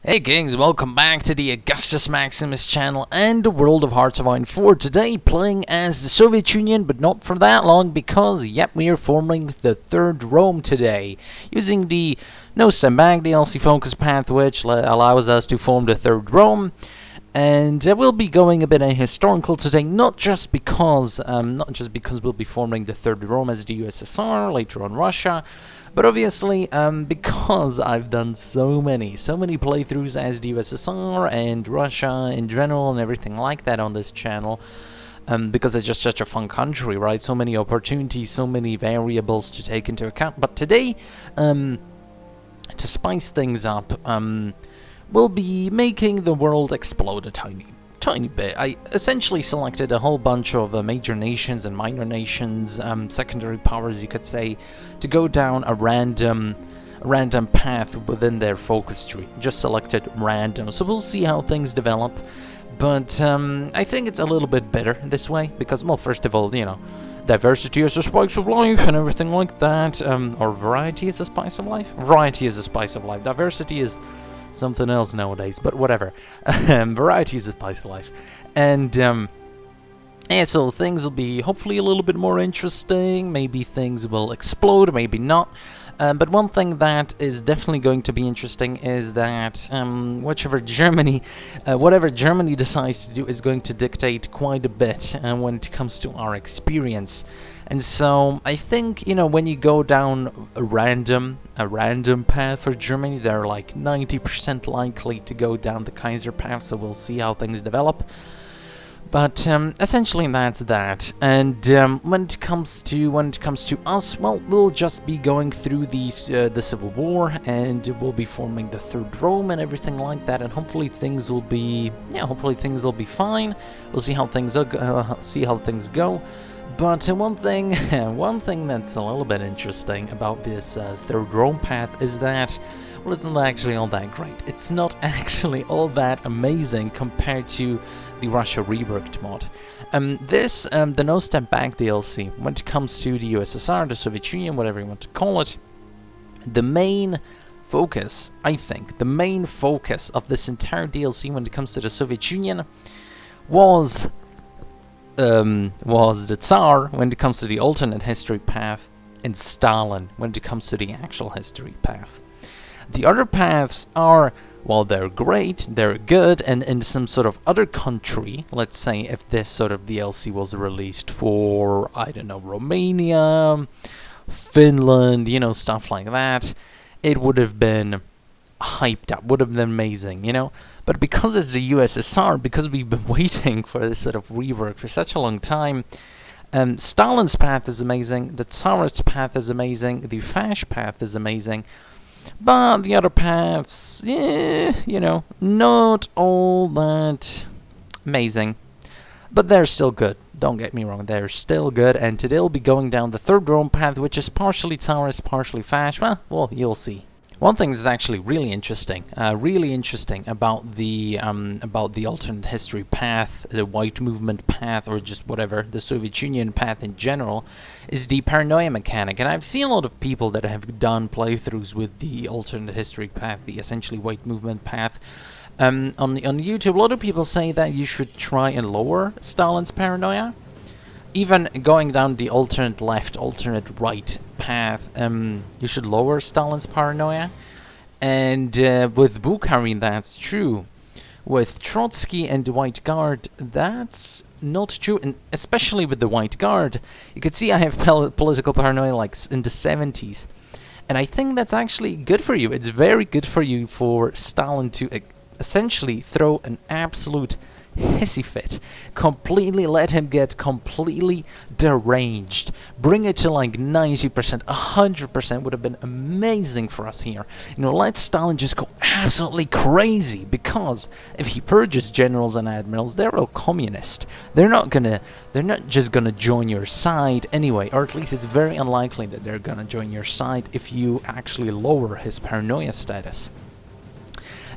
Hey kings, welcome back to the Augustus Maximus channel and the World of Hearts of Iron 4. Today playing as the Soviet Union, but not for that long because, yep, we are forming the Third Rome today. Using the No Step Back DLC focus path, which allows us to form the Third Rome. And we'll be going a bit historical today, not just because we'll be forming the Third Rome as the USSR, later on Russia, but obviously because I've done so many playthroughs as the USSR and Russia in general and everything like that on this channel, because it's just such a fun country, right? So many opportunities, so many variables to take into account. But today, to spice things up, we'll be making the world explode a tiny bit. I essentially selected a whole bunch of major nations and minor nations, secondary powers you could say, to go down a random path within their focus tree. Just selected random, so we'll see how things develop. But I think it's a little bit better this way because, well, first of all, you know, diversity is the spice of life and everything like that. Or variety is the spice of life? Variety is the spice of life. Diversity is something else nowadays, but whatever. Variety is the spice of life. And yeah, so things will be hopefully a little bit more interesting. Maybe things will explode, maybe not. But one thing that is definitely going to be interesting is that whatever Germany decides to do is going to dictate quite a bit when it comes to our experience. And so I think, you know, when you go down a random path for Germany, they're like 90% likely to go down the Kaiser path. So we'll see how things develop. But essentially that's that. And when it comes to us, well, we'll just be going through the Civil War, and we'll be forming the Third Rome and everything like that. And hopefully things will be, fine. We'll see how things go. But one thing that's a little bit interesting about this Third Rome path is that, well, it's not actually all that great. It's not actually all that amazing compared to the Russia reworked mod. The No Step Back DLC, when it comes to the USSR, the Soviet Union, whatever you want to call it, the main focus, I think, of this entire DLC when it comes to the Soviet Union was the Tsar when it comes to the alternate history path, and Stalin when it comes to the actual history path. The other paths are, well, they're great, they're good, and in some sort of other country, let's say if this sort of DLC was released for, I don't know, Romania, Finland, you know, stuff like that, it would have been hyped up, would have been amazing, you know. But because it's the USSR, because we've been waiting for this sort of rework for such a long time, Stalin's path is amazing, the Tsarist path is amazing, the Fash path is amazing, but the other paths, you know, not all that amazing. But they're still good, don't get me wrong, they're still good, and today we'll be going down the Third Rome path, which is partially Tsarist, partially Fash. Well, you'll see. One thing that's actually really interesting about the alternate history path, the white movement path, or just whatever, the Soviet Union path in general, is the paranoia mechanic. And I've seen a lot of people that have done playthroughs with the alternate history path, the essentially white movement path. On YouTube, a lot of people say that you should try and lower Stalin's paranoia. Even going down the alternate left, alternate right path, you should lower Stalin's paranoia. And with Bukharin, that's true. With Trotsky and the White Guard, that's not true. And especially with the White Guard, you can see I have political paranoia like in the 70s. And I think that's actually good for you. It's very good for you for Stalin to essentially throw an absolute hissy fit, completely let him get completely deranged, bring it to like 90%, 100% would have been amazing for us here. You know, let Stalin just go absolutely crazy, because if he purges generals and admirals, they're all communist. They're not just gonna join your side anyway, or at least it's very unlikely that they're gonna join your side if you actually lower his paranoia status.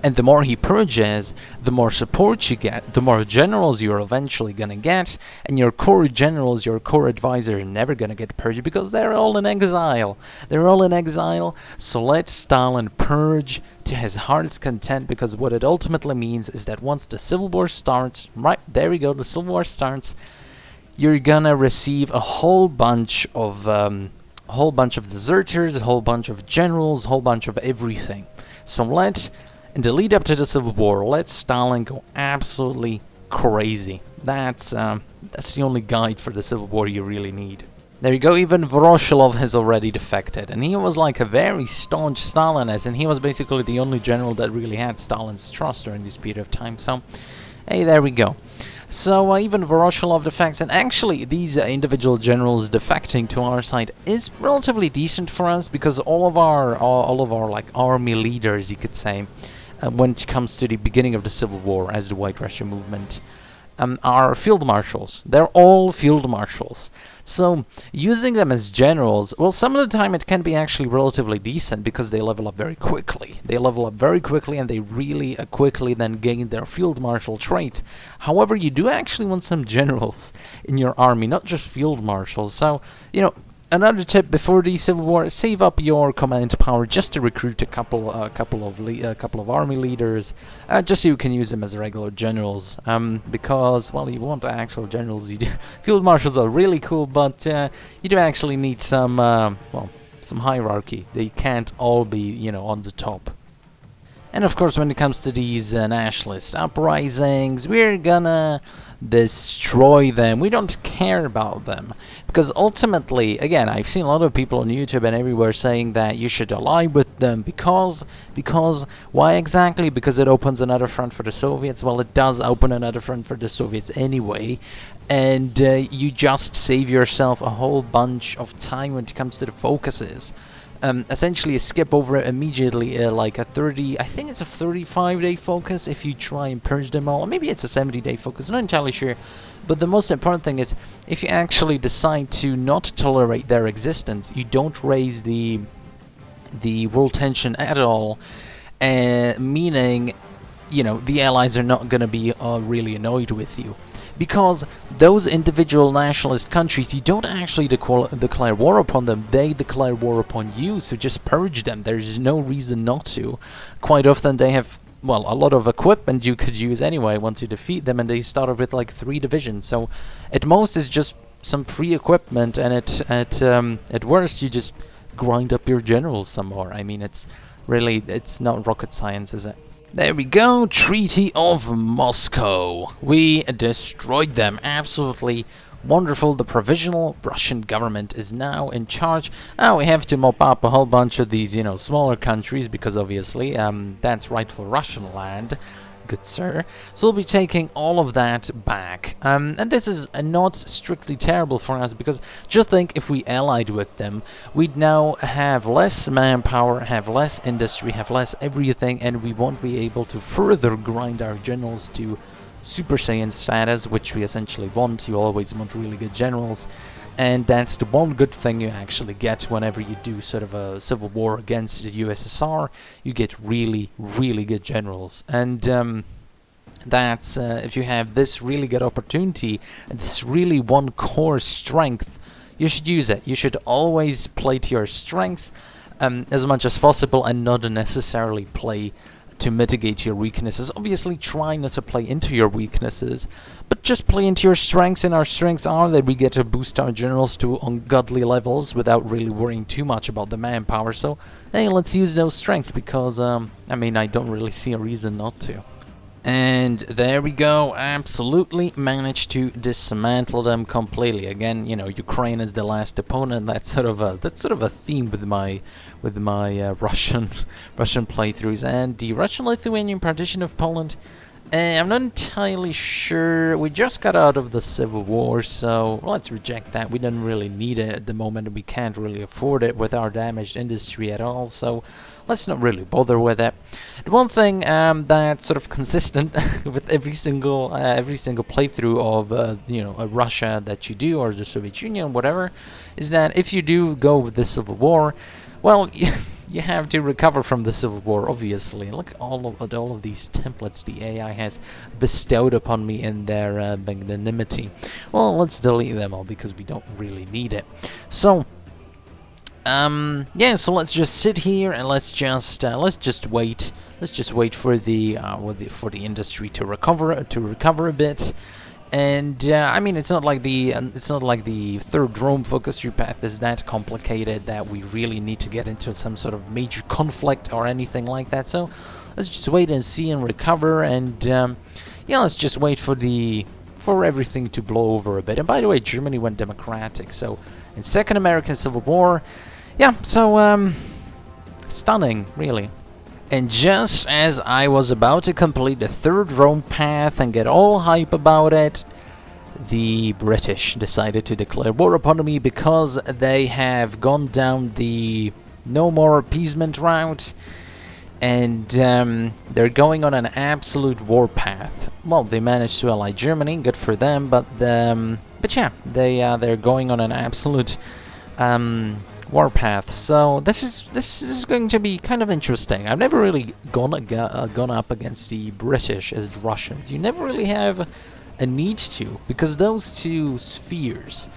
And the more he purges, the more support you get, the more generals you're eventually gonna get, and your core generals, your core advisors are never gonna get purged because they're all in exile. They're all in exile, so let Stalin purge to his heart's content, because what it ultimately means is that once the Civil War starts, right, there we go, the Civil War starts, you're gonna receive a whole bunch of deserters, a whole bunch of generals, a whole bunch of everything. So in the lead up to the Civil War, let Stalin go absolutely crazy. That's the only guide for the Civil War you really need. There you go, even Voroshilov has already defected, and he was like a very staunch Stalinist, and he was basically the only general that really had Stalin's trust during this period of time, so hey, there we go. So even Voroshilov defects, and actually these individual generals defecting to our side is relatively decent for us, because all of our like army leaders, you could say, when it comes to the beginning of the Civil War as the White Russia movement, are field marshals. They're all field marshals. So using them as generals, well, some of the time it can be actually relatively decent because they level up very quickly. They level up very quickly, and they really quickly then gain their field marshal traits. However, you do actually want some generals in your army, not just field marshals. So, you know, another tip before the Civil War: save up your command power just to recruit a couple of army leaders, just so you can use them as regular generals. Because, well, you want actual generals. Field marshals are really cool, but you do actually need some some hierarchy. They can't all be, you know, on the top. And of course, when it comes to these nationalist uprisings, we're gonna destroy them. We don't care about them, because ultimately, again, I've seen a lot of people on YouTube and everywhere saying that you should ally with them because why exactly? Because it opens another front for the Soviets. Well, it does open another front for the Soviets anyway, and you just save yourself a whole bunch of time when it comes to the focuses. Essentially you skip over it immediately, like a 30, I think it's a 35-day focus if you try and purge them all, or maybe it's a 70-day focus, I'm not entirely sure. But the most important thing is, if you actually decide to not tolerate their existence, you don't raise the world tension at all, meaning, you know, the Allies are not going to be really annoyed with you. Because those individual nationalist countries, you don't actually declare war upon them, they declare war upon you, so just purge them. There's no reason not to. Quite often they have, well, a lot of equipment you could use anyway once you defeat them, and they started with like 3 divisions, so at most it's just some free equipment, and at worst you just grind up your generals some more. I mean, it's not rocket science, is it? There we go, Treaty of Moscow. We destroyed them. Absolutely wonderful. The provisional Russian government is now in charge. Now we have to mop up a whole bunch of these, you know, smaller countries, because obviously that's rightful Russian land. Good sir. So we'll be taking all of that back. And this is not strictly terrible for us, because just think, if we allied with them, we'd now have less manpower, have less industry, have less everything, and we won't be able to further grind our generals to Super Saiyan status, which we essentially want. You always want really good generals. And that's the one good thing you actually get whenever you do sort of a civil war against the USSR. You get really, really good generals. And that's if you have this really good opportunity, and this really one core strength, you should use it. You should always play to your strengths as much as possible, and not necessarily play to mitigate your weaknesses. Obviously try not to play into your weaknesses, but just play into your strengths, and our strengths are that we get to boost our generals to ungodly levels without really worrying too much about the manpower. So hey, let's use those strengths, because I mean, I don't really see a reason not to. And there we go, absolutely managed to dismantle them completely. Again, you know, Ukraine is the last opponent. That's sort of a theme with my Russian playthroughs. And the Russian-Lithuanian partition of Poland, I'm not entirely sure. We just got out of the Civil War, so let's reject that. We don't really need it at the moment. We can't really afford it with our damaged industry at all, so let's not really bother with it. The one thing that's sort of consistent with every single playthrough of you know, Russia that you do, or the Soviet Union, whatever, is that if you do go with the Civil War, well, you have to recover from the Civil War, obviously. Look at all of these templates the AI has bestowed upon me in their magnanimity. Well, let's delete them all because we don't really need it. So, yeah. So let's just sit here and let's just wait. Let's just wait for the industry to recover a bit. And I mean, it's not like the third Rome focus tree path is that complicated that we really need to get into some sort of major conflict or anything like that. So let's just wait and see and recover, and yeah, let's just wait for everything to blow over a bit. And by the way, Germany went democratic. So in Second American Civil War, yeah. So stunning, really. And just as I was about to complete the third Rome path and get all hype about it, the British decided to declare war upon me because they have gone down the no more appeasement route, and they're going on an absolute war path. Well, they managed to ally Germany, good for them, but yeah, they're going on an absolute warpath. So this is going to be kind of interesting. I've never really gone up against the British as the Russians. You never really have a need to, because those two spheres,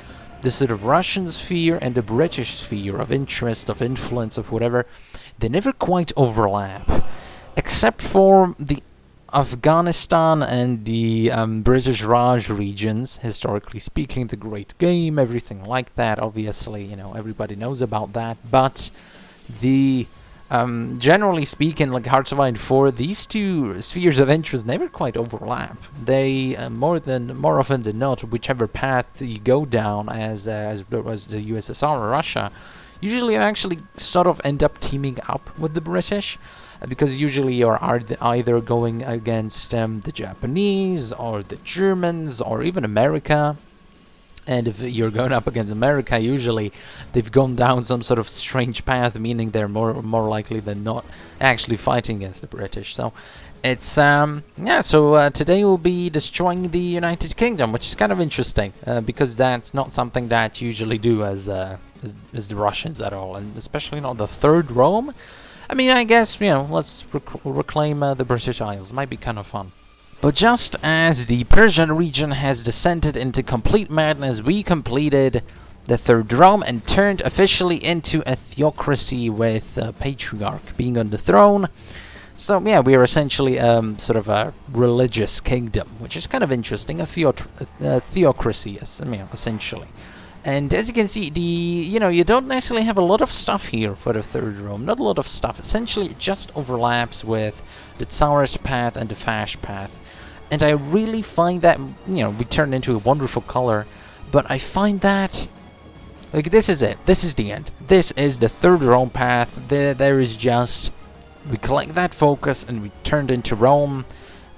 the sort of Russian sphere and the British sphere of interest, of influence, of whatever, they never quite overlap, except for the Afghanistan and the British Raj regions, historically speaking, the Great Game, everything like that. Obviously, you know, everybody knows about that. But the generally speaking, like Hearts of Iron 4, these two spheres of interest never quite overlap. They more often than not, whichever path you go down as the USSR or Russia, usually actually sort of end up teaming up with the British. Because usually you're either going against the Japanese or the Germans or even America. And if you're going up against America, usually they've gone down some sort of strange path, meaning they're more likely than not actually fighting against the British. So it's yeah. So today we'll be destroying the United Kingdom, which is kind of interesting because that's not something that you usually do as the Russians at all, and especially not the Third Rome. I mean, I guess, you know, let's reclaim the British Isles. Might be kind of fun. But just as the Persian region has descended into complete madness, we completed the Third Rome and turned officially into a theocracy with a patriarch being on the throne. So, yeah, we are essentially sort of a religious kingdom, which is kind of interesting. A theocracy, essentially. And as you can see, you don't necessarily have a lot of stuff here for the Third Rome. Not a lot of stuff. Essentially, it just overlaps with the Tsarist path and the Fash path. And I really find that, we turned into a wonderful color. But I find that, like, this is it. This is the end. This is the Third Rome path. There is just, we collect that focus and we turned into Rome.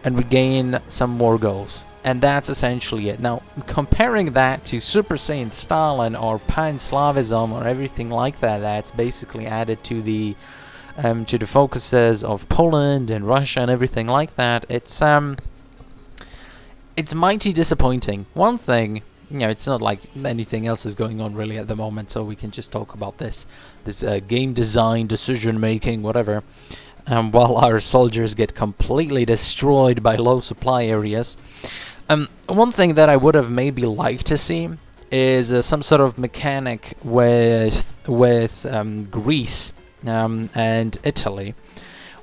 And we gain some more goals. And that's essentially it. Now, comparing that to Super Saiyan Stalin or Pan-Slavism or everything like that, that's basically added to the focuses of Poland and Russia and everything like that. It's mighty disappointing. One thing, it's not like anything else is going on really at the moment, so we can just talk about this game design, decision making, whatever. While our soldiers get completely destroyed by low supply areas. One thing that I would have maybe liked to see is some sort of mechanic with Greece and Italy,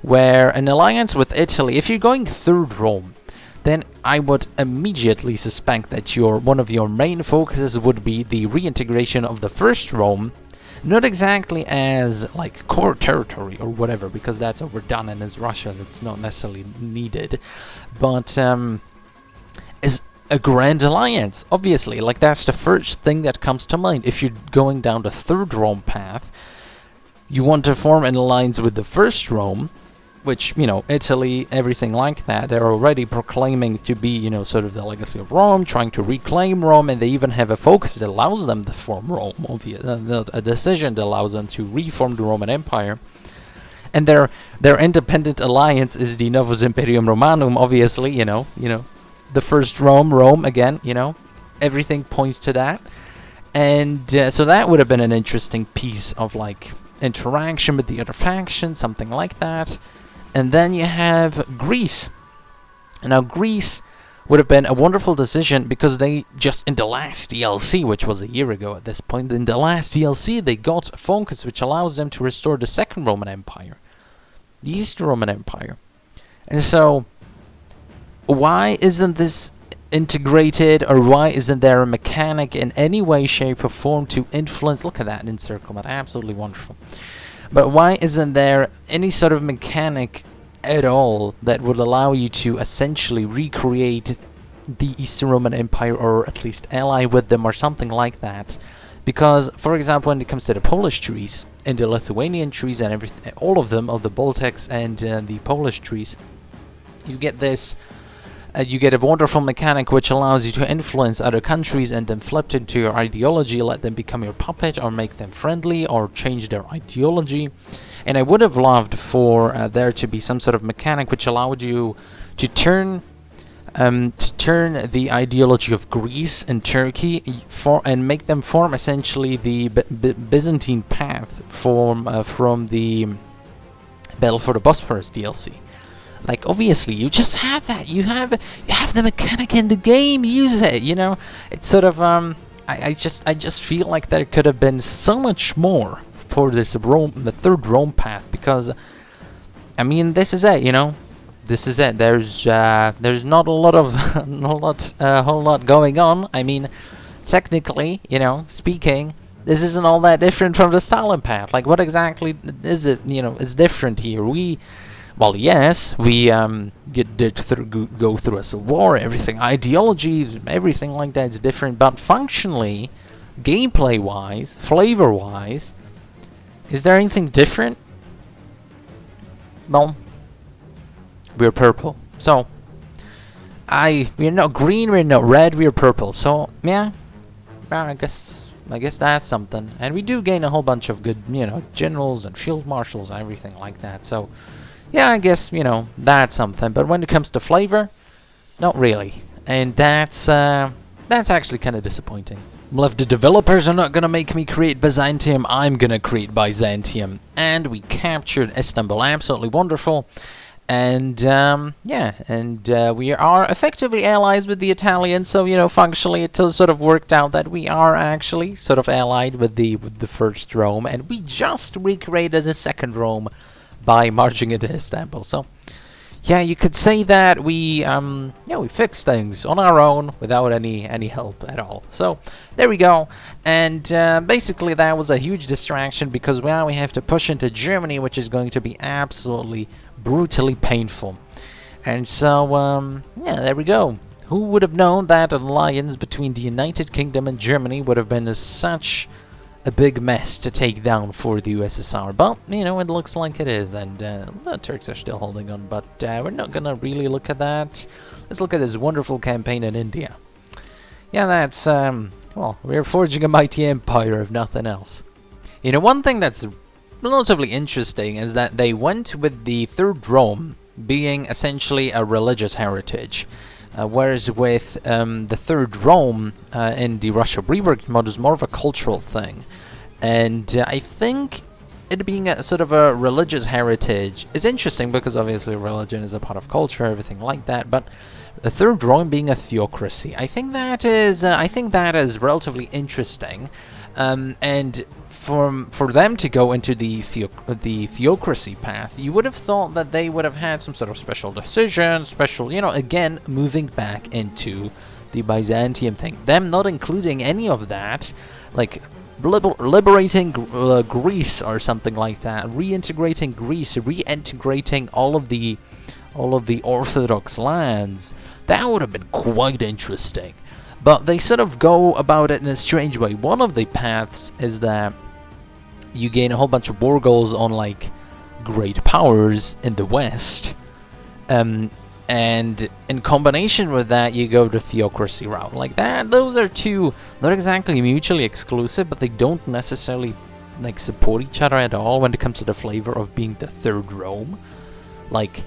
where an alliance with Italy, if you're going Third Rome, then I would immediately suspect that one of your main focuses would be the reintegration of the First Rome, not exactly as like core territory or whatever, because that's overdone and as Russia that's not necessarily needed, but is a grand alliance, obviously. Like, that's the first thing that comes to mind. If you're going down the Third Rome path, you want to form an alliance with the First Rome, which, Italy, everything like that, they're already proclaiming to be, sort of the legacy of Rome, trying to reclaim Rome, and they even have a focus that allows them to form Rome, a decision that allows them to reform the Roman Empire. And their independent alliance is the Novus Imperium Romanum, obviously, the First Rome again, everything points to that. And so that would have been an interesting piece of, like, interaction with the other faction, something like that. And then you have Greece. Now, Greece would have been a wonderful decision because they just, in the last DLC, which was a year ago at this point, in the last DLC, they got a focus which allows them to restore the Second Roman Empire, the Eastern Roman Empire. And so, why isn't this integrated, or why isn't there a mechanic in any way, shape, or form to influence? Look at that encirclement, absolutely wonderful. But why isn't there any sort of mechanic at all that would allow you to essentially recreate the Eastern Roman Empire, or at least ally with them, or something like that? Because, for example, when it comes to the Polish trees and the Lithuanian trees and everything, all of them, of the Baltics and the Polish trees, you get this. You get a wonderful mechanic which allows you to influence other countries and then flip into your ideology, let them become your puppet, or make them friendly, or change their ideology. And I would have loved for there to be some sort of mechanic which allowed you to turn the ideology of Greece and Turkey and make them form essentially the Byzantine path from the Battle for the Bosphorus DLC. Like, obviously, you just have that. You have the mechanic in the game. Use it. You know, it's sort of I just feel like there could have been so much more for this the third Rome path, because I mean, this is it. You know, this is it. There's not a lot of whole lot going on. I mean, technically, you know, speaking, this isn't all that different from the Stalin path. Like, what exactly is it? You know, it's different here. Well, yes, we go through a civil war, everything, ideologies, everything like that is different, but functionally, gameplay-wise, flavor-wise, is there anything different? Well, we're purple, so we're not green, we're not red, we're purple, so yeah, well, I guess that's something, and we do gain a whole bunch of good, you know, generals and field marshals and everything like that, so. Yeah, I guess, you know, that's something. But when it comes to flavor, not really. And that's actually kind of disappointing. Well, if the developers are not going to make me create Byzantium, I'm going to create Byzantium. And we captured Istanbul. Absolutely wonderful. And, yeah, and we are effectively allies with the Italians. So, you know, functionally it sort of worked out that we are actually sort of allied with the first Rome. And we just recreated the second Rome by marching into Istanbul. So, yeah, you could say that we fixed things on our own without any help at all. So, there we go. And basically that was a huge distraction, because now we have to push into Germany, which is going to be absolutely brutally painful. And so, yeah, there we go. Who would have known that an alliance between the United Kingdom and Germany would have been such a big mess to take down for the USSR, but, you know, it looks like it is, and the Turks are still holding on, but we're not gonna really look at that. Let's look at this wonderful campaign in India. Yeah, that's, well, we're forging a mighty empire, if nothing else. You know, one thing that's relatively interesting is that they went with the Third Rome being essentially a religious heritage. Whereas with the Third Rome in the Russia reworked mod is more of a cultural thing. And I think it being a sort of a religious heritage is interesting, because obviously religion is a part of culture, everything like that. But the Third Rome being a theocracy, I think that is relatively interesting. And for them to go into the theocracy path, you would have thought that they would have had some sort of special decision, you know, again, moving back into the Byzantium thing. Them not including any of that, like liberating Greece or something like that, reintegrating Greece, reintegrating all of the Orthodox lands. That would have been quite interesting. But they sort of go about it in a strange way. One of the paths is that you gain a whole bunch of war goals on, like, great powers in the West. And in combination with that, you go the theocracy route. Like that, those are two, not exactly mutually exclusive, but they don't necessarily, like, support each other at all when it comes to the flavor of being the Third Rome. Like,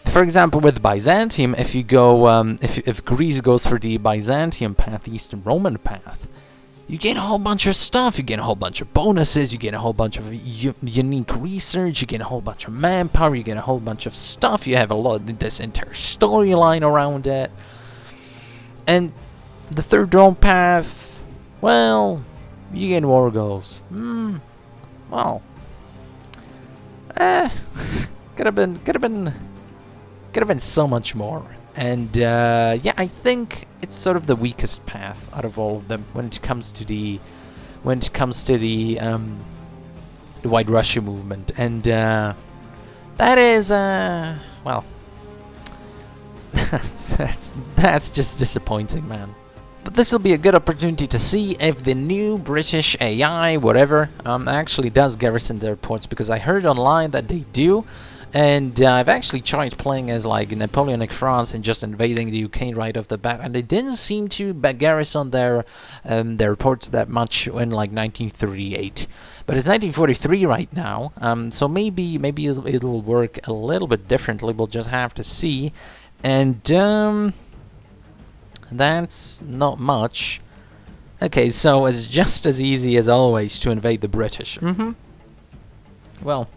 for example, with Byzantium, if you go, if Greece goes for the Byzantium path, the Eastern Roman path, you get a whole bunch of stuff. You get a whole bunch of bonuses. You get a whole bunch of unique research. You get a whole bunch of manpower. You get a whole bunch of stuff. You have a lot of this entire storyline around it. And the third Rome path, well, you get war goals. Well, could have been so much more. And yeah, I think it's sort of the weakest path out of all of them when it comes to the White Russia movement. And that is well, that's just disappointing, man. But this will be a good opportunity to see if the new British AI, whatever, actually does garrison their ports, because I heard online that they do. And I've actually tried playing as like Napoleonic France and just invading the UK right off the bat, and they didn't seem to garrison their ports that much in like 1938. But it's 1943 right now, so maybe it'll work a little bit differently. We'll just have to see. And that's not much. Okay, so it's just as easy as always to invade the British. Well,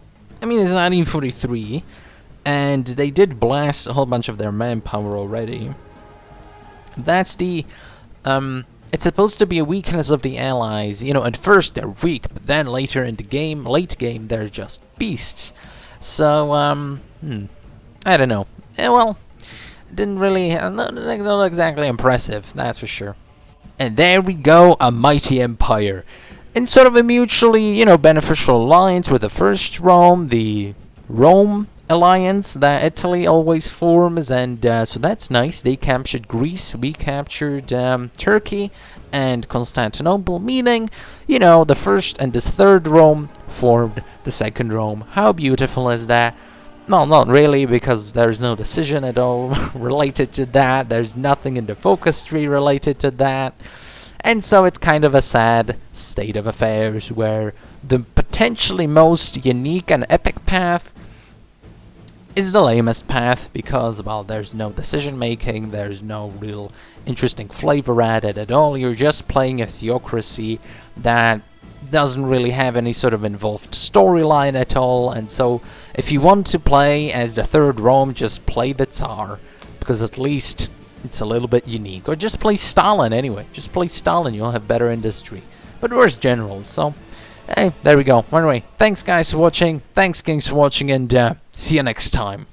I mean, it's 1943, and they did blast a whole bunch of their manpower already. That's the, it's supposed to be a weakness of the Allies. You know, at first they're weak, but then later in the game, late game, they're just beasts. So, I don't know. Well, didn't really, not exactly impressive, that's for sure. And there we go, a mighty empire. In sort of a mutually, you know, beneficial alliance with the first Rome, the Rome alliance that Italy always forms, and so that's nice. They captured Greece, we captured Turkey and Constantinople, meaning, you know, the first and the third Rome formed the second Rome. How beautiful is that? Well, not really, because there's no decision at all related to that. There's nothing in the focus tree related to that. And so it's kind of a sad state of affairs where the potentially most unique and epic path is the lamest path, because, well, there's no decision making, there's no real interesting flavor added at all. You're just playing a theocracy that doesn't really have any sort of involved storyline at all. And so if you want to play as the third Rome, just play the Tsar, because at least it's a little bit unique. Or just play Stalin anyway. Just play Stalin, you'll have better industry. But worse generals, so hey, there we go. Anyway, thanks guys for watching. Thanks Kings for watching, and see you next time.